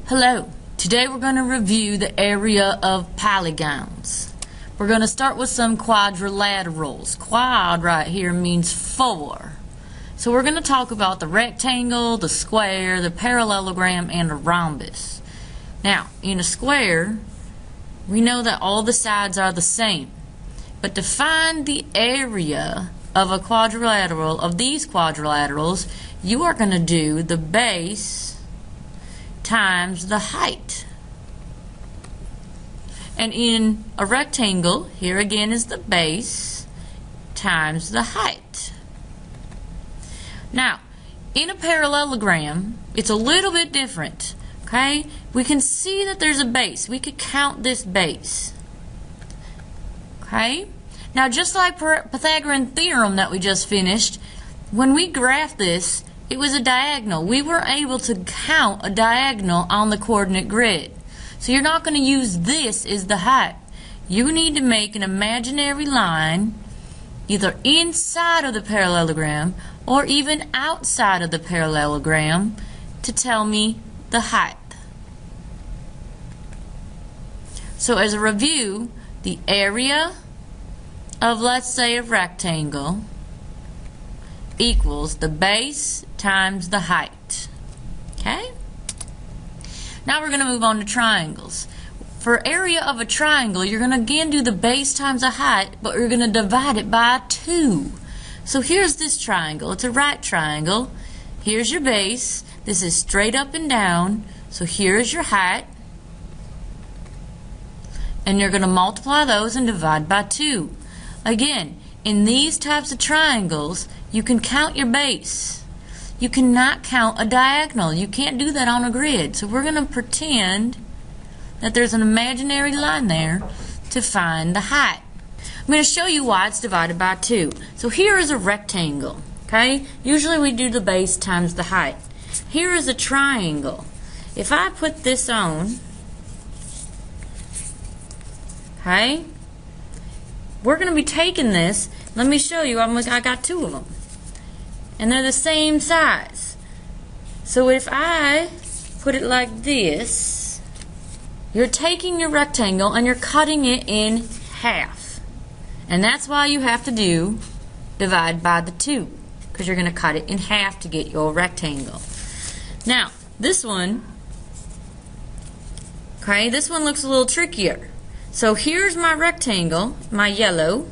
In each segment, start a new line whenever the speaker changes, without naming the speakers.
Hello, today we're going to review the area of polygons. We're going to start with some quadrilaterals. Quad right here means four. So we're going to talk about the rectangle, the square, the parallelogram, and a rhombus. Now, in a square, we know that all the sides are the same. But to find the area of a quadrilateral, of these quadrilaterals, you are going to do the base times the height. And in a rectangle, here again is the base times the height. Now, in a parallelogram, it's a little bit different. Okay? We can see that there's a base. We could count this base. Okay? Now, just like Pythagorean theorem that we just finished, when we graphed this, it was a diagonal. We were able to count a diagonal on the coordinate grid. So you're not going to use this as the height. You need to make an imaginary line either inside of the parallelogram or even outside of the parallelogram to tell me the height. So as a review, the area of, let's say, a rectangle equals the base times the height. Okay? Now we're going to move on to triangles. For area of a triangle, you're going to again do the base times the height, but you're going to divide it by 2. So here's this triangle. It's a right triangle. Here's your base. This is straight up and down. So here's your height. And you're going to multiply those and divide by 2. Again, in these types of triangles, you can count your base. You cannot count a diagonal. You can't do that on a grid. So we're going to pretend that there's an imaginary line there to find the height. I'm going to show you why it's divided by 2. So here is a rectangle. Okay? Usually we do the base times the height. Here is a triangle. If I put this on, okay, we're going to be taking this. Let me show you. I got 2 of them. And they're the same size. So if I put it like this, you're taking your rectangle and you're cutting it in half. And that's why you have to do divide by the 2, because you're going to cut it in half to get your rectangle. Now, this one, okay, this one looks a little trickier. So here's my rectangle, my yellow,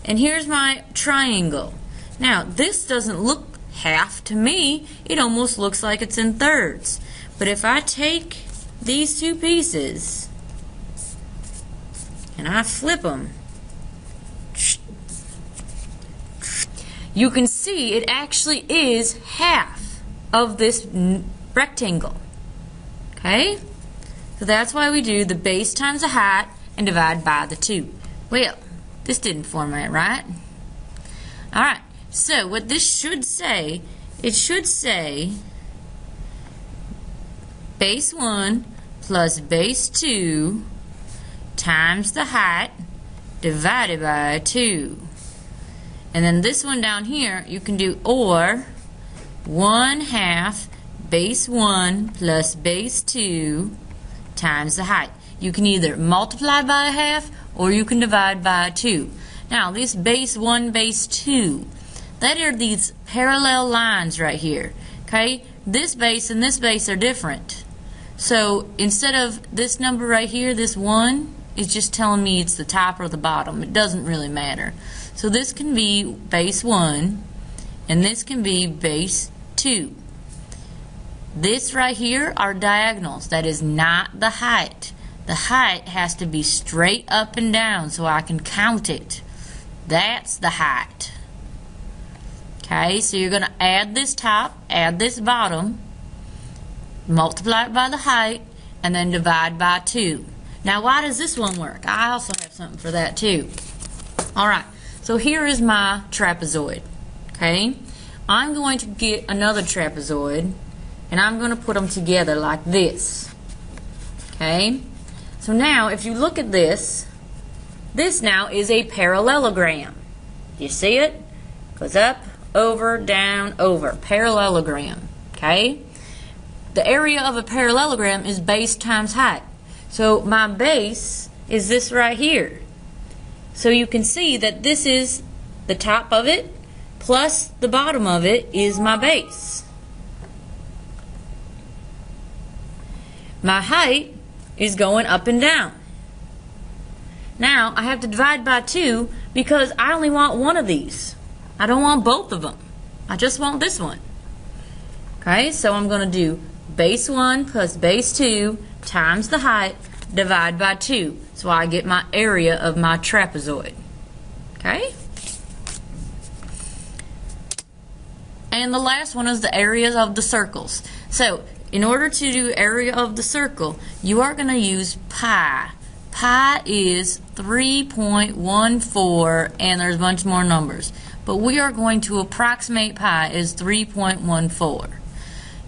and here's my triangle. Now, this doesn't look half to me. It almost looks like it's in thirds. But if I take these 2 pieces and I flip them, you can see it actually is half of this rectangle. Okay? So that's why we do the base times the height and divide by the 2. Well, this didn't format right. Alright. So what this should say, it should say base 1 plus base 2 times the height divided by 2. And then this one down here, you can do or 1/2 base 1 plus base 2 times the height. You can either multiply by 1/2 or you can divide by 2. Now this base 1, base 2, that are these parallel lines right here. Okay? This base and this base are different. So instead of this number right here, this 1 is just telling me it's the top or the bottom. It doesn't really matter. So this can be base 1 and this can be base 2. This right here are diagonals. That is not the height. The height has to be straight up and down so I can count it. That's the height. Okay, so you're going to add this top, add this bottom, multiply it by the height, and then divide by 2. Now, why does this one work? I also have something for that too. Alright, so here is my trapezoid. Okay, I'm going to get another trapezoid, and I'm going to put them together like this. Okay, so now if you look at this, this now is a parallelogram. You see it? Goes up, over, down, over. Parallelogram. Okay? the area of a parallelogram is base times height. So my base is this right here. So you can see that this is the top of it plus the bottom of it is my base. My height is going up and down. Now I have to divide by 2 because I only want one of these. I don't want both of them. I just want this one. Okay, so I'm going to do base 1 plus base 2 times the height, divide by 2. So I get my area of my trapezoid. Okay? And the last one is the areas of the circles. So in order to do area of the circle, you are going to use pi. Pi is 3.14, and there's a bunch more numbers. But we are going to approximate pi as 3.14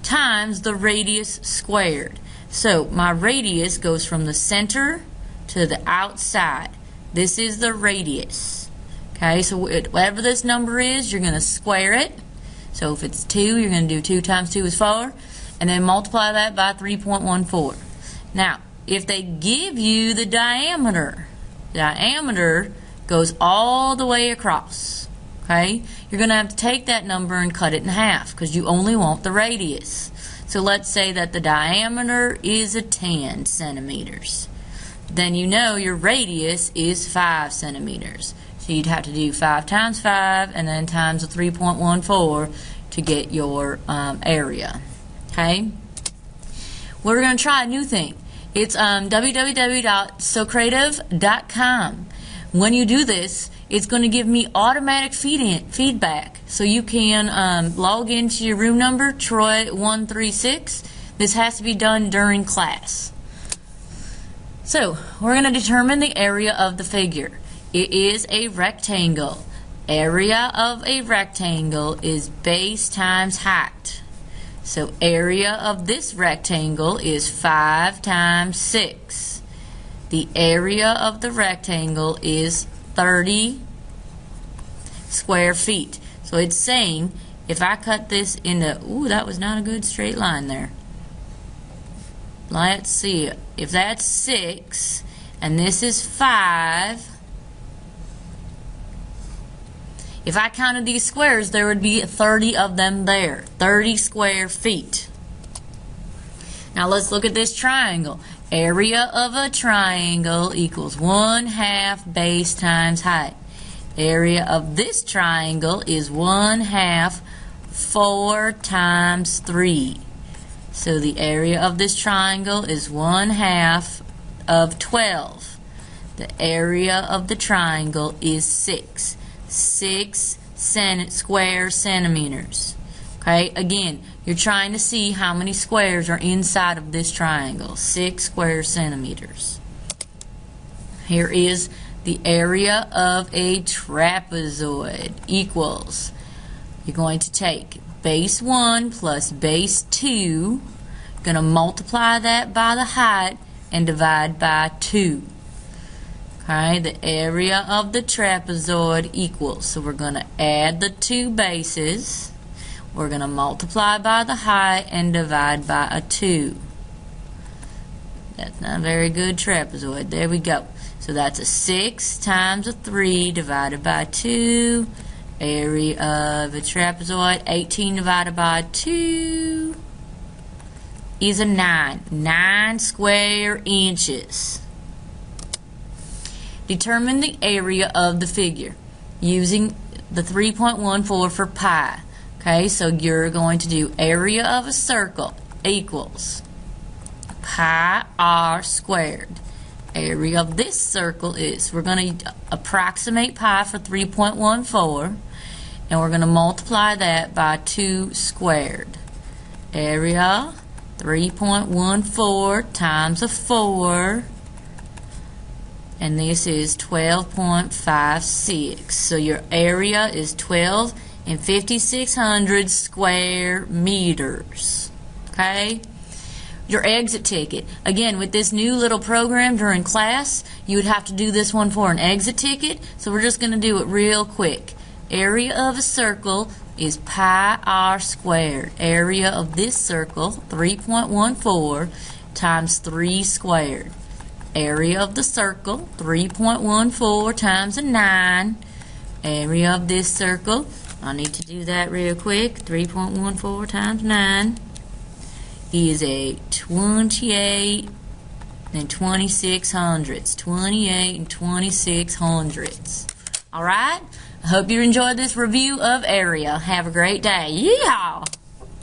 times the radius squared. So my radius goes from the center to the outside. This is the radius. Okay, so whatever this number is, you're going to square it. So if it's 2, you're going to do 2 times 2 is 4, and then multiply that by 3.14. Now, if they give you the diameter goes all the way across. Okay, you're going to have to take that number and cut it in half because you only want the radius. So let's say that the diameter is 10 centimeters. Then you know your radius is 5 centimeters. So you'd have to do 5 times 5 and then times the 3.14 to get your area. Okay? We're going to try a new thing. It's www.socreative.com. When you do this, it's going to give me automatic feedback. So you can log into your room number, Troy136. This has to be done during class. So we're going to determine the area of the figure. It is a rectangle. Area of a rectangle is base times height. So area of this rectangle is 5 times 6. The area of the rectangle is 30 square feet. So it's saying if I cut this into, ooh, that was not a good straight line there. Let's see. If that's 6 and this is 5, if I counted these squares, there would be 30 of them there. 30 square feet. Now let's look at this triangle. Area of a triangle equals 1/2 base times height. Area of this triangle is 1/2 4 times 3. So the area of this triangle is 1/2 of 12. The area of the triangle is 6. 6 square centimeters. Okay, again, you're trying to see how many squares are inside of this triangle. 6 square centimeters. Here is the area of a trapezoid equals, you're going to take base 1 plus base 2, going to multiply that by the height and divide by 2. Okay, the area of the trapezoid equals, so we're going to add the 2 bases, we're going to multiply by the height and divide by a 2. That's not a very good trapezoid. There we go. So that's a 6 times a 3 divided by 2. Area of a trapezoid, 18 divided by 2 is a 9. 9 square inches. Determine the area of the figure using the 3.14 for pi. Okay, so you're going to do area of a circle equals pi r squared. Area of this circle is, we're going to approximate pi for 3.14, and we're going to multiply that by 2 squared. Area 3.14 times a 4, and this is 12.56. So your area is 12 and 5,600 square meters. Okay? Your exit ticket. Again, with this new little program during class, you would have to do this one for an exit ticket. So we're just going to do it real quick. Area of a circle is pi r squared. Area of this circle, 3.14, times 3 squared. Area of the circle, 3.14 times a 9. Area of this circle, I need to do that real quick, 3.14 times 9 is a 28 and 26 hundredths. 28 and 26 hundredths. Alright? I hope you enjoyed this review of area. Have a great day. Yeehaw!